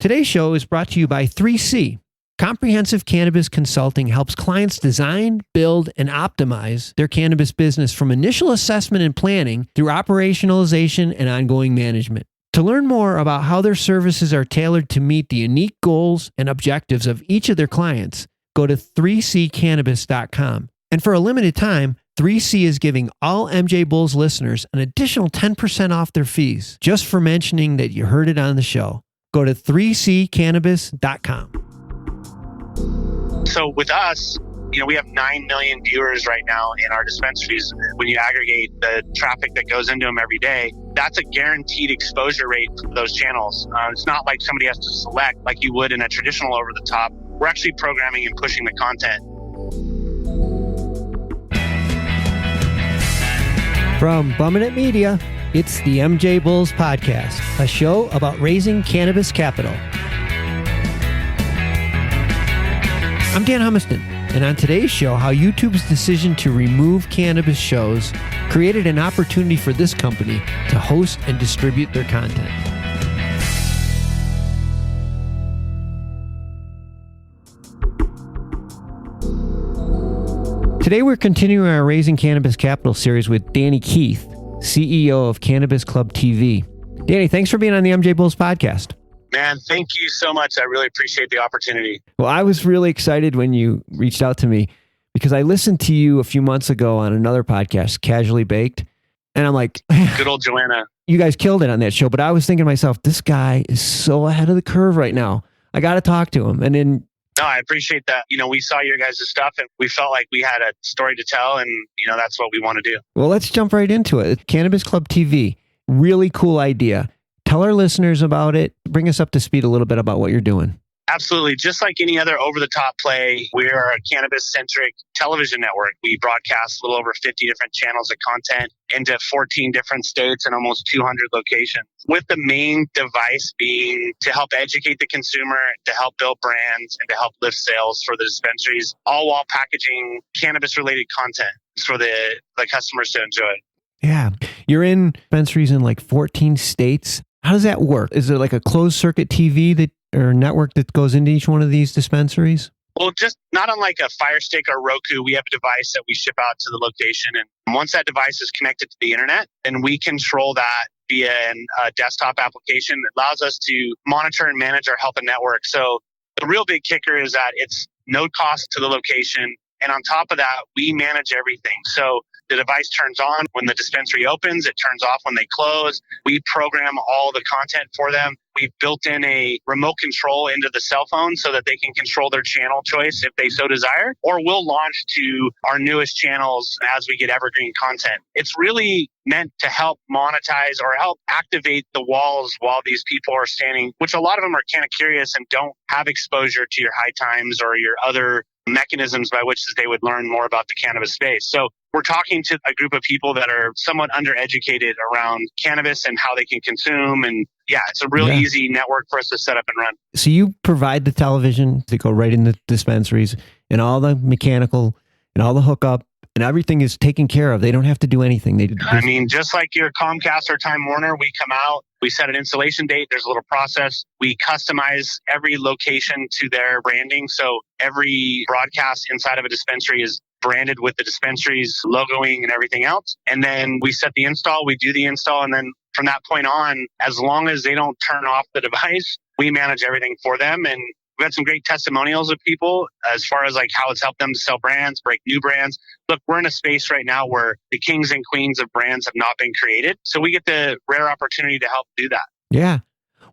Today's show is brought to you by 3C. Comprehensive Cannabis Consulting helps clients design, build, and optimize their cannabis business from initial assessment and planning through operationalization and ongoing management. To learn more about how their services are tailored to meet the unique goals and objectives of each of their clients, go to 3ccannabis.com. And for a limited time, 3C is giving all MJBulls listeners an additional 10% off their fees just for mentioning that you heard it on the show. Go to 3ccannabis.com. So with us, we have 9 million viewers right now in our dispensaries. When you aggregate the traffic that goes into them every day, that's a guaranteed exposure rate for those channels. It's not like somebody has to select like you would in a traditional over the top. We're actually programming and pushing the content. From Bumming It Media, it's the MJBulls podcast, a show about raising cannabis capital. I'm Dan Humiston, and on today's show, how YouTube's decision to remove cannabis shows created an opportunity for this company to host and distribute their content. Today, we're continuing our Raising Cannabis Capital series with Danny Keith, CEO of Cannabis Club TV. Danny, thanks for being on the MJBulls podcast. Man, thank you so much. I really appreciate the opportunity. Well, I was really excited when you reached out to me because I listened to you a few months ago on another podcast, Casually Baked. And I'm like, good old Joanna. You guys killed it on that show. But I was thinking to myself, this guy is so ahead of the curve right now. I got to talk to him. And then no, I appreciate that. We saw your guys' stuff and we felt like we had a story to tell and, that's what we want to do. Well, let's jump right into it. Cannabis Club TV, really cool idea. Tell our listeners about it. Bring us up to speed a little bit about what you're doing. Absolutely. Just like any other over-the-top play, we're a cannabis-centric television network. We broadcast a little over 50 different channels of content into 14 different states and almost 200 locations, with the main device being to help educate the consumer, to help build brands, and to help lift sales for the dispensaries, all while packaging cannabis-related content for the customers to enjoy. Yeah. You're in dispensaries in like 14 states. How does that work? Is it like a closed circuit TV or network that goes into each one of these dispensaries? Well, just not unlike a Fire Stick or Roku, we have a device that we ship out to the location. And once that device is connected to the internet, then we control that via a desktop application that allows us to monitor and manage our health and network. So the real big kicker is that it's no cost to the location. And on top of that, we manage everything. So the device turns on when the dispensary opens. It turns off when they close. We program all the content for them. We've built in a remote control into the cell phone so that they can control their channel choice if they so desire, or we'll launch to our newest channels as we get evergreen content. It's really meant to help monetize or help activate the walls while these people are standing, which a lot of them are kind of curious and don't have exposure to your high times or your other mechanisms by which they would learn more about the cannabis space. So we're talking to a group of people that are somewhat undereducated around cannabis and how they can consume. And yeah, it's a real easy network for us to set up and run. So you provide the television to go right in the dispensaries and all the mechanical and all the hookup and everything is taken care of. They don't have to do anything. Just like your Comcast or Time Warner, we come out, we set an installation date. There's a little process. We customize every location to their branding. So every broadcast inside of a dispensary is branded with the dispensary's logoing and everything else. And then we set the install, we do the install. And then from that point on, as long as they don't turn off the device, we manage everything for them. And we've had some great testimonials of people as far as like how it's helped them to sell brands, break new brands. Look, we're in a space right now where the kings and queens of brands have not been created. So we get the rare opportunity to help do that. Yeah.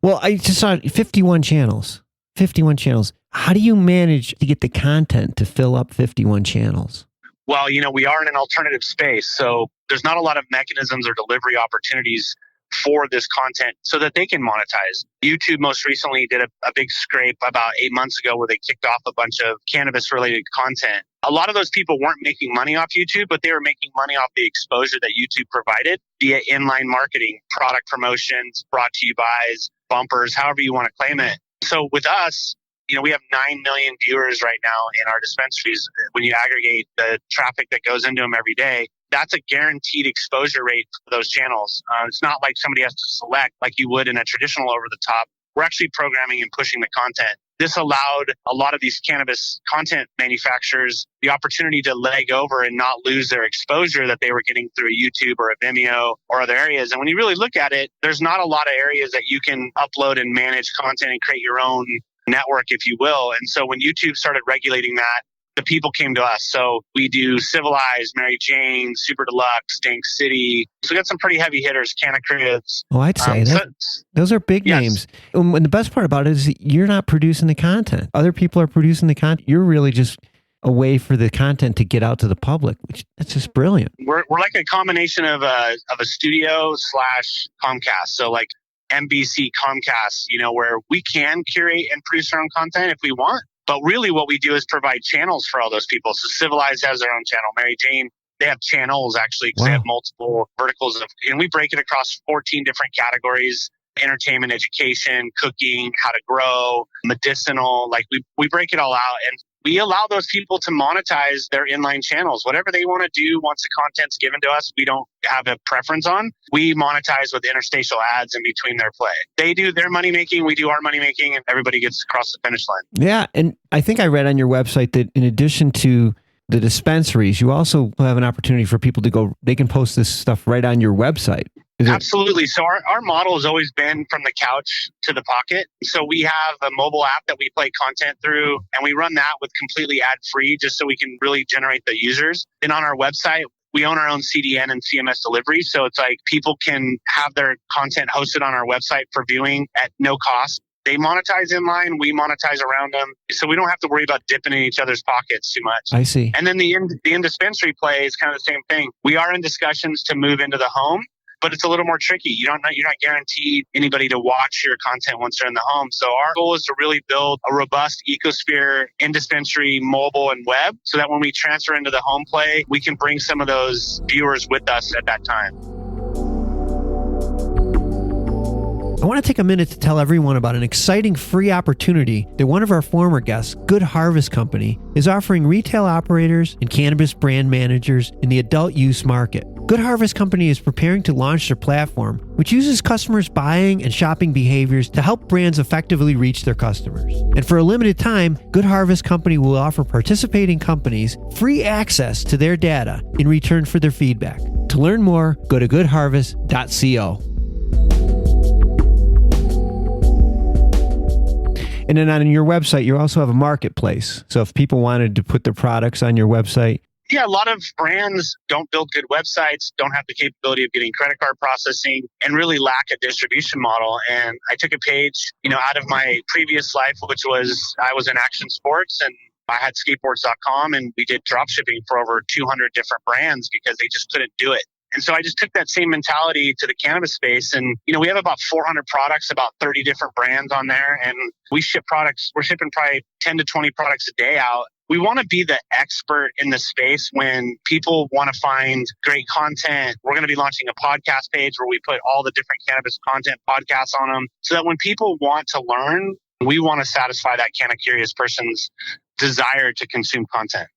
Well, I just saw 51 channels. 51 channels. How do you manage to get the content to fill up 51 channels? Well, we are in an alternative space. So there's not a lot of mechanisms or delivery opportunities for this content so that they can monetize. YouTube most recently did a big scrape about 8 months ago where they kicked off a bunch of cannabis related content. A lot of those people weren't making money off YouTube, but they were making money off the exposure that YouTube provided via inline marketing, product promotions, brought to you buys, bumpers, however you want to claim it. So with us, we have 9 million viewers right now in our dispensaries. When you aggregate the traffic that goes into them every day, that's a guaranteed exposure rate for those channels. It's not like somebody has to select like you would in a traditional over the top. we're actually programming and pushing the content. This allowed a lot of these cannabis content manufacturers the opportunity to leg over and not lose their exposure that they were getting through a YouTube or a Vimeo or other areas. And when you really look at it, there's not a lot of areas that you can upload and manage content and create your own network, if you will. And so when YouTube started regulating that, the people came to us. So we do Civilized, Mary Jane, Super Deluxe, Dank City. So we got some pretty heavy hitters, Canna Cribs. Oh, I'd say those are big names. And the best part about it is that you're not producing the content. Other people are producing the content. You're really just a way for the content to get out to the public, which that's just brilliant. We're like a combination of a studio / Comcast. So like NBC Comcast, where we can curate and produce our own content if we want. But really what we do is provide channels for all those people. So Civilized has their own channel. Mary Jane, they have channels actually because they have multiple verticals. And we break it across 14 different categories: entertainment, education, cooking, how to grow, medicinal. Like we break it all out. And we allow those people to monetize their inline channels. Whatever they want to do once the content's given to us, we don't have a preference on. We monetize with interstitial ads in between their play. They do their money making, we do our money making, and everybody gets across the finish line. Yeah. And I think I read on your website that in addition to the dispensaries, you also have an opportunity for people to they can post this stuff right on your website. Absolutely. So our model has always been from the couch to the pocket. So we have a mobile app that we play content through, and we run that with completely ad-free just so we can really generate the users. And on our website, we own our own CDN and CMS delivery. So it's like people can have their content hosted on our website for viewing at no cost. They monetize inline, we monetize around them. So we don't have to worry about dipping in each other's pockets too much. I see. And then the in-dispensary play is kind of the same thing. We are in discussions to move into the home, but it's a little more tricky. You're not guaranteed anybody to watch your content once they're in the home. So our goal is to really build a robust ecosphere in dispensary, mobile, and web, so that when we transfer into the home play, we can bring some of those viewers with us at that time. I want to take a minute to tell everyone about an exciting free opportunity that one of our former guests, Good Harvest Company, is offering retail operators and cannabis brand managers in the adult use market. Good Harvest Company is preparing to launch their platform, which uses customers' buying and shopping behaviors to help brands effectively reach their customers. And for a limited time, Good Harvest Company will offer participating companies free access to their data in return for their feedback. To learn more, go to goodharvest.co. And then on your website, you also have a marketplace. So if people wanted to put their products on your website. Yeah, a lot of brands don't build good websites, don't have the capability of getting credit card processing, and really lack a distribution model. And I took a page, out of my previous life, which was I was in action sports, and I had skateboards.com, and we did drop shipping for over 200 different brands because they just couldn't do it. And so I just took that same mentality to the cannabis space. And, we have about 400 products, about 30 different brands on there. And we ship products. We're shipping probably 10 to 20 products a day out. We want to be the expert in the space when people want to find great content. We're going to be launching a podcast page where we put all the different cannabis content podcasts on them, so that when people want to learn, we want to satisfy that canna curious person's desire to consume content.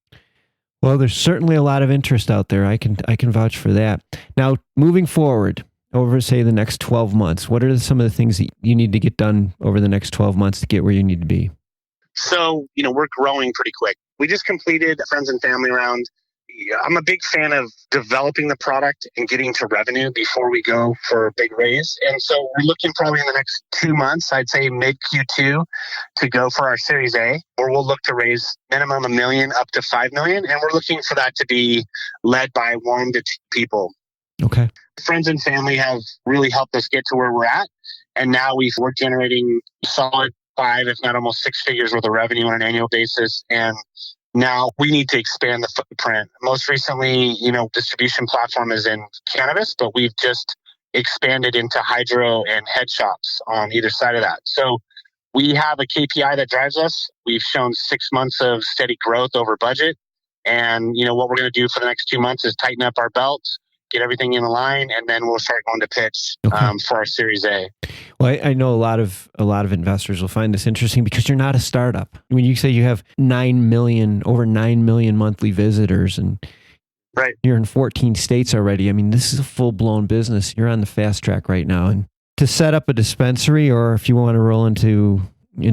Well, there's certainly a lot of interest out there. I can vouch for that. Now, moving forward, over, say, the next 12 months, what are some of the things that you need to get done over the next 12 months to get where you need to be? So, we're growing pretty quick. We just completed a friends and family round. I'm a big fan of developing the product and getting to revenue before we go for a big raise. And so we're looking probably in the next 2 months, I'd say mid Q2, to go for our Series A, where we'll look to raise minimum $1 million up to $5 million. And we're looking for that to be led by 1 to 2 people. Okay. Friends and family have really helped us get to where we're at. And now we're generating solid 5, if not almost 6 figures worth of revenue on an annual basis. And now we need to expand the footprint. Most recently, distribution platform is in cannabis, but we've just expanded into hydro and head shops on either side of that. So we have a KPI that drives us. We've shown 6 months of steady growth over budget. And, what we're going to do for the next 2 months is tighten up our belts, get everything in line, and then we'll start going to pitch for our Series A. Well, I know a lot of investors will find this interesting because you're not a startup. When you say you have over 9 million monthly visitors, and right, you're in 14 states already. I mean, this is a full blown business. You're on the fast track right now, and to set up a dispensary, or if you want to roll into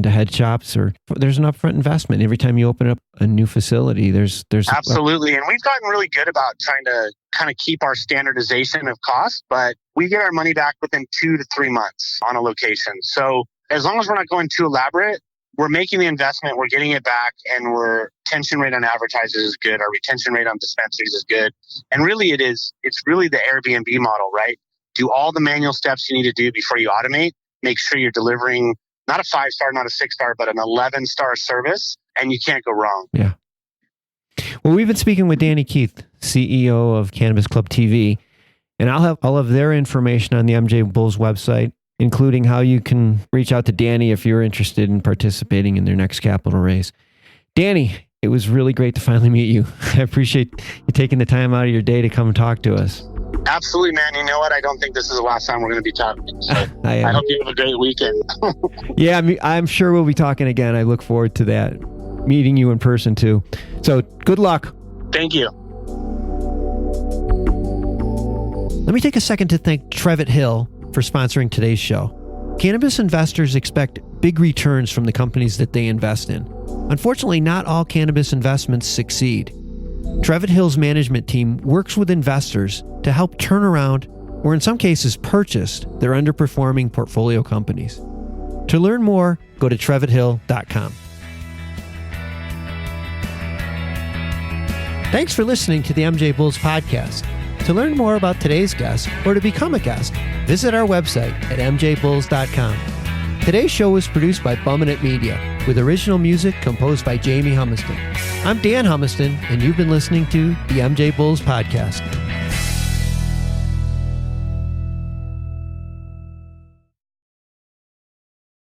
head shops, or there's an upfront investment every time you open up a new facility. There's absolutely. And we've gotten really good about trying to kind of keep our standardization of cost, but we get our money back within 2 to 3 months on a location. So as long as we're not going too elaborate, we're making the investment, we're getting it back, and our retention rate on advertisers is good. Our retention rate on dispensaries is good. And really it's really the Airbnb model, right? Do all the manual steps you need to do before you automate. Make sure you're delivering not a 5-star, not a 6-star, but an 11-star service, and you can't go wrong. Yeah. Well, we've been speaking with Danny Keith, CEO of Cannabis Club TV, and I'll have all of their information on the MJBulls website, including how you can reach out to Danny if you're interested in participating in their next capital raise. Danny, it was really great to finally meet you. I appreciate you taking the time out of your day to come and talk to us. Absolutely, man. You know what? I don't think this is the last time we're going to be talking. So I hope you have a great weekend. Yeah, I'm sure we'll be talking again. I look forward to that, meeting you in person too. So good luck. Thank you. Let me take a second to thank Trevitt Hill for sponsoring today's show. Cannabis investors expect big returns from the companies that they invest in. Unfortunately, not all cannabis investments succeed. Trevitt Hill's management team works with investors to help turn around, or in some cases purchase, their underperforming portfolio companies. To learn more, go to trevitthill.com. Thanks for listening to the MJBulls podcast. To learn more about today's guest or to become a guest, visit our website at MJBulls.com. Today's show was produced by Bumminit Media, with original music composed by Jamie Humiston. I'm Dan Humiston, and you've been listening to the MJBulls podcast.